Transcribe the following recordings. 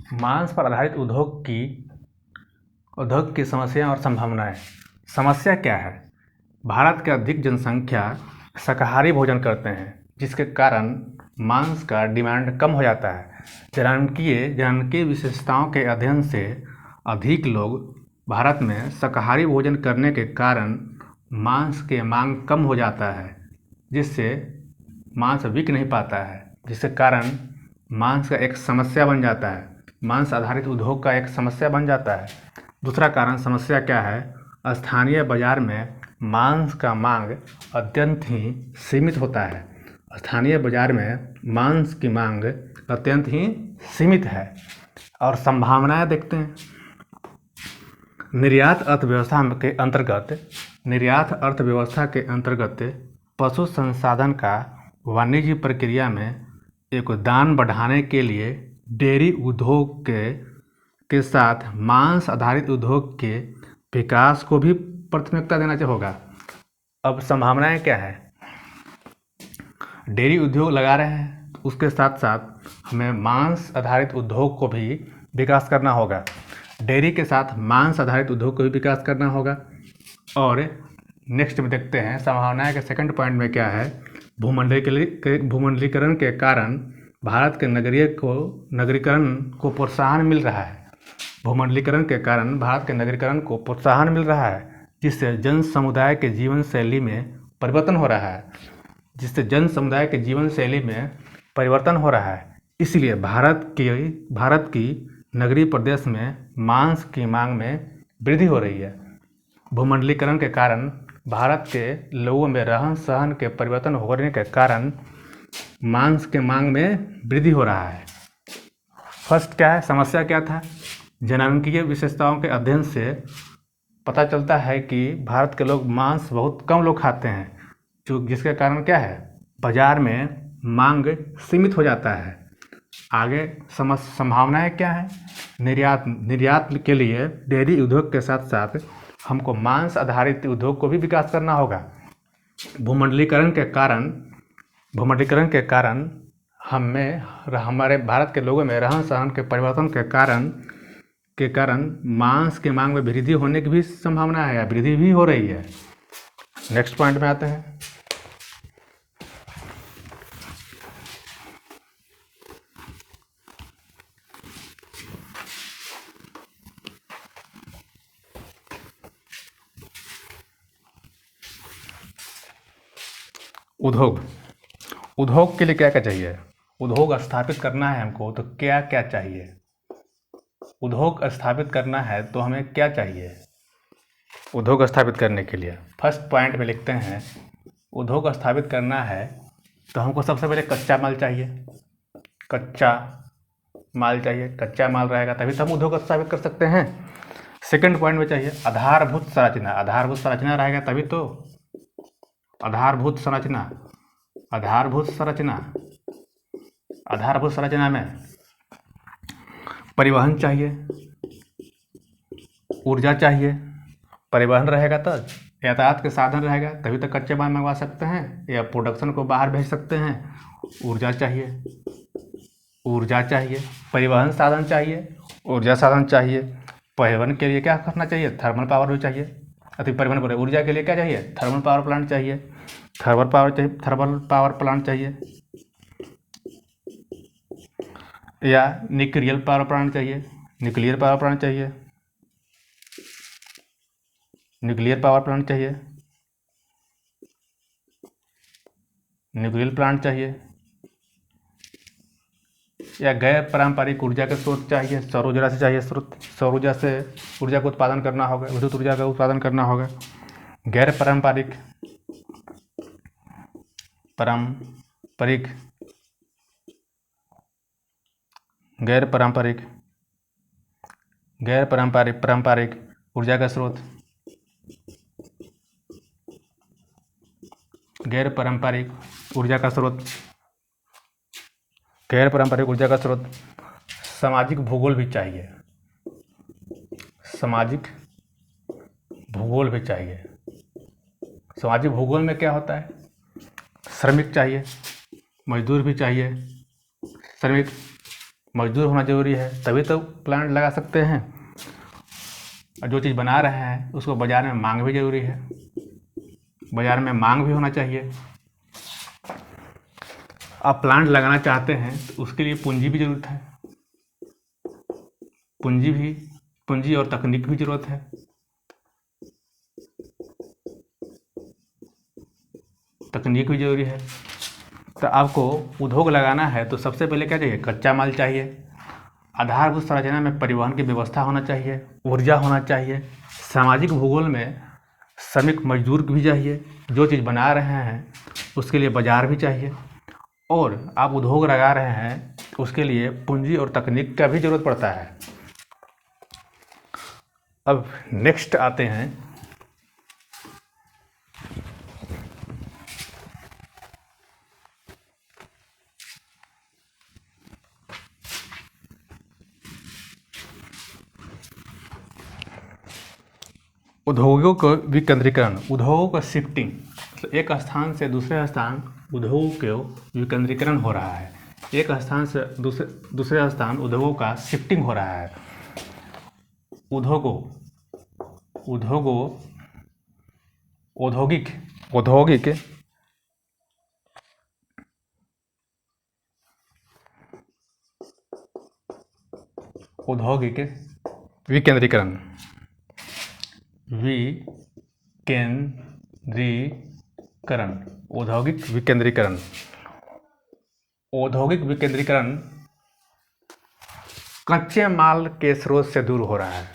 मांस पर आधारित उद्योग की समस्याएं और संभावनाएं। समस्या क्या है? भारत की अधिक जनसंख्या शाकाहारी भोजन करते हैं, जिसके कारण मांस का डिमांड कम हो जाता है। जनांकीय विशेषताओं के अध्ययन से अधिक लोग भारत में शाकाहारी भोजन करने के कारण मांस की मांग कम हो जाता है, जिससे मांस बिक नहीं पाता है, जिसके कारण मांस का एक समस्या बन जाता है। मांस आधारित उद्योग का एक समस्या बन जाता है। दूसरा कारण समस्या क्या है? स्थानीय बाजार में मांस का मांग अत्यंत ही सीमित होता है। स्थानीय बाजार में मांस की मांग अत्यंत ही सीमित है। और संभावनाएं देखते हैं। निर्यात अर्थव्यवस्था के अंतर्गत पशु संसाधन का वाणिज्य प्रक्रिया में योगदान बढ़ाने के लिए डेयरी उद्योग के साथ मांस आधारित उद्योग के विकास को भी प्राथमिकता देना होगा। अब संभावनाएं क्या है? डेयरी उद्योग लगा रहे हैं, उसके साथ साथ हमें मांस आधारित उद्योग को भी विकास करना होगा। डेयरी के साथ मांस आधारित उद्योग को भी विकास करना होगा। और नेक्स्ट में देखते हैं संभावनाएं के सेकंड पॉइंट में क्या है। भूमंडलीकरण के कारण भारत के नगरीकरण को प्रोत्साहन मिल रहा है। भूमंडलीकरण के कारण भारत के नगरीकरण को प्रोत्साहन मिल रहा है, जिससे जन समुदाय के जीवन शैली में परिवर्तन हो रहा है। इसलिए भारत की नगरीय प्रदेश में मांस की मांग में वृद्धि हो रही है। भूमंडलीकरण के कारण भारत के लोगों में रहन सहन के परिवर्तन होने के कारण मांस के मांग में वृद्धि हो रहा है। फर्स्ट क्या है? समस्या क्या था? जनांकीय विशेषताओं के अध्ययन से पता चलता है कि भारत के लोग मांस बहुत कम लोग खाते हैं, जिसके कारण क्या है? बाजार में मांग सीमित हो जाता है। आगे संभावनाएं क्या है? निर्यात के लिए डेयरी उद्योग के साथ साथ हमको मांस आधारित उद्योग को भी विकास करना होगा। भूमंडलीकरण के कारण हमारे भारत के लोगों में रहन सहन के परिवर्तन के कारण मांस की मांग में वृद्धि होने की भी संभावना है, वृद्धि भी हो रही है। नेक्स्ट पॉइंट में आते हैं। उद्योग के लिए क्या क्या चाहिए? उद्योग स्थापित करना है हमको तो क्या क्या चाहिए? उद्योग स्थापित करना है तो हमें क्या चाहिए? उद्योग स्थापित करने के लिए फर्स्ट पॉइंट में लिखते हैं, उद्योग स्थापित करना है तो हमको सबसे पहले कच्चा माल चाहिए। कच्चा माल रहेगा तभी तो हम उद्योग स्थापित कर सकते हैं। सेकंड पॉइंट में चाहिए आधारभूत संरचना रहेगा तभी तो। आधारभूत संरचना में परिवहन चाहिए, ऊर्जा चाहिए। परिवहन रहेगा तो यातायात के साधन रहेगा तभी तो कच्चे माल मंगवा सकते हैं या प्रोडक्शन को बाहर भेज सकते हैं। ऊर्जा चाहिए, परिवहन साधन चाहिए, ऊर्जा साधन चाहिए। परिवहन के लिए क्या करना चाहिए? थर्मल पावर भी चाहिए। परिवहन बोले ऊर्जा के लिए क्या चाहिए? थर्मल पावर प्लांट चाहिए। या न्यूक्लियर पावर प्लांट चाहिए। न्यूक्लियर पावर प्लांट चाहिए। या गैर पारंपरिक ऊर्जा के स्रोत चाहिए। सौर ऊर्जा से चाहिए स्रोत। सौर ऊर्जा से ऊर्जा का उत्पादन करना होगा, विद्युत ऊर्जा का उत्पादन करना होगा। गैर पारंपरिक पारंपरिक ऊर्जा का स्रोत। गैर पारंपरिक ऊर्जा का स्रोत। सामाजिक भूगोल भी चाहिए। सामाजिक भूगोल में क्या होता है? श्रमिक चाहिए, मजदूर भी चाहिए। श्रमिक मजदूर होना ज़रूरी है, तभी तो प्लांट लगा सकते हैं। और जो चीज़ बना रहे हैं उसको बाज़ार में मांग भी ज़रूरी है, बाज़ार में मांग भी होना चाहिए। आप प्लांट लगाना चाहते हैं तो उसके लिए पूंजी भी ज़रूरत है, पूंजी और तकनीक भी ज़रूरत है। तकनीक भी ज़रूरी है। तो आपको उद्योग लगाना है तो सबसे पहले क्या चाहिए? कच्चा माल चाहिए, आधारभूत संरचना में परिवहन की व्यवस्था होना चाहिए, ऊर्जा होना चाहिए, सामाजिक भूगोल में श्रमिक मजदूर भी चाहिए, जो चीज़ बना रहे हैं उसके लिए बाज़ार भी चाहिए, और आप उद्योग लगा रहे हैं उसके लिए पूंजी और तकनीक का भी ज़रूरत पड़ता है। अब नेक्स्ट आते हैं उद्योगों का विकेंद्रीकरण, उद्योगों का शिफ्टिंग। तो एक स्थान से दूसरे स्थान उद्योगों के विकेंद्रीकरण हो रहा है, एक स्थान से दूसरे स्थान उद्योगों का शिफ्टिंग हो रहा है। उद्योगों औद्योगिक औद्योगिक विकेंद्रीकरण औद्योगिक विकेंद्रीकरण कच्चे माल के स्रोत से दूर हो रहा है,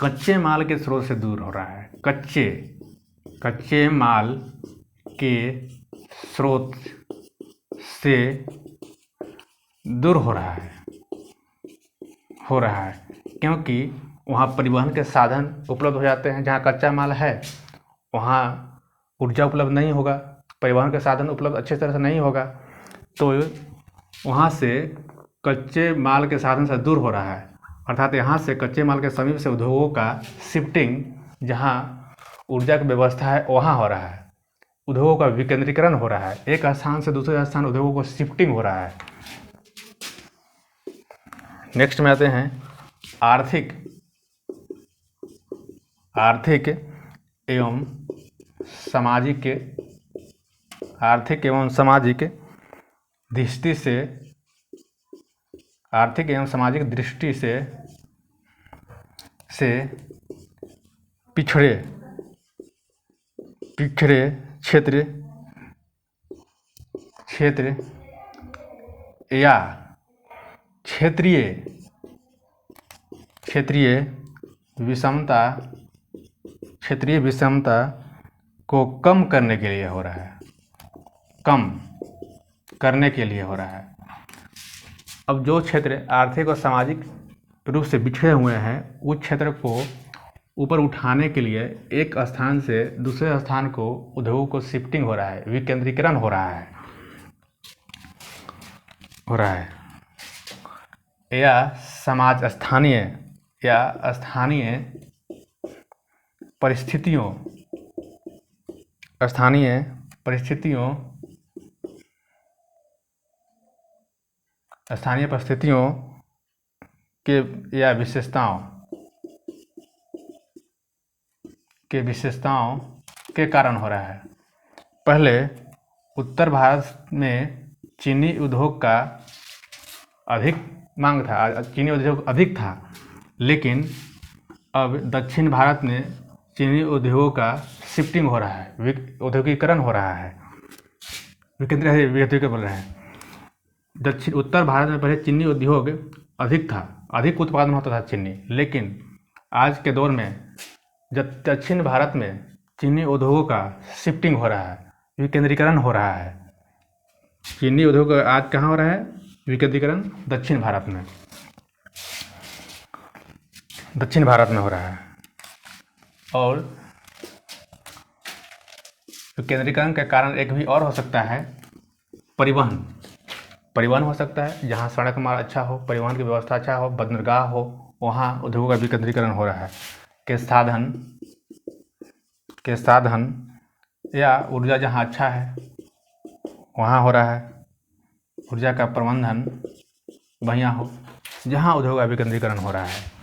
कच्चे माल के स्रोत से दूर हो रहा है, कच्चे माल के स्रोत से दूर हो रहा है क्योंकि वहाँ परिवहन के साधन उपलब्ध हो जाते हैं। जहाँ कच्चा माल है वहाँ ऊर्जा उपलब्ध नहीं होगा, परिवहन के साधन उपलब्ध अच्छी तरह से नहीं होगा, तो वहाँ से कच्चे माल के साधन से दूर हो रहा है। अर्थात यहाँ से कच्चे माल के समीप से उद्योगों का शिफ्टिंग, जहाँ ऊर्जा की व्यवस्था है वहाँ हो रहा है, उद्योगों का विकेंद्रीकरण हो रहा है, एक स्थान से दूसरे स्थान उद्योगों को शिफ्टिंग हो रहा है। नेक्स्ट में आते हैं आर्थिक एवं सामाजिक दृष्टि से पिछड़े क्षेत्र या क्षेत्रीय विषमता को कम करने के लिए हो रहा है। अब जो क्षेत्र आर्थिक और सामाजिक रूप से बिछड़े हुए हैं उस क्षेत्र को ऊपर उठाने के लिए एक स्थान से दूसरे स्थान को उद्योगों को शिफ्टिंग हो रहा है, विकेंद्रीकरण हो रहा है या स्थानीय परिस्थितियों के या विशेषताओं के कारण हो रहा है। पहले उत्तर भारत में चीनी उद्योग का अधिक मांग था, चीनी उद्योग अधिक था, लेकिन अब दक्षिण भारत में चीनी उद्योगों का शिफ्टिंग हो रहा है, औद्योगिकरण हो रहा है, विकेंद्रीकरण बोल रहे हैं। उत्तर भारत में पहले चीनी उद्योग अधिक था, अधिक उत्पादन होता था चीनी, लेकिन आज के दौर में जब दक्षिण भारत में चीनी उद्योगों का शिफ्टिंग हो रहा है, विकेंद्रीकरण हो रहा है। चीनी उद्योग आज कहाँ हो रहा है? विकेंद्रीकरण दक्षिण भारत में हो रहा है। और विकेंद्रीकरण के कारण एक भी और हो सकता है, परिवहन हो सकता है। जहाँ सड़क मार्ग अच्छा हो, परिवहन की व्यवस्था अच्छा हो, बंदरगाह हो, वहाँ उद्योगों का विकेंद्रीकरण हो रहा है। के साधन या ऊर्जा जहाँ अच्छा है वहाँ हो रहा है, ऊर्जा का प्रबंधन वहीं हो जहाँ उद्योग अभिकेंद्रीकरण हो रहा है।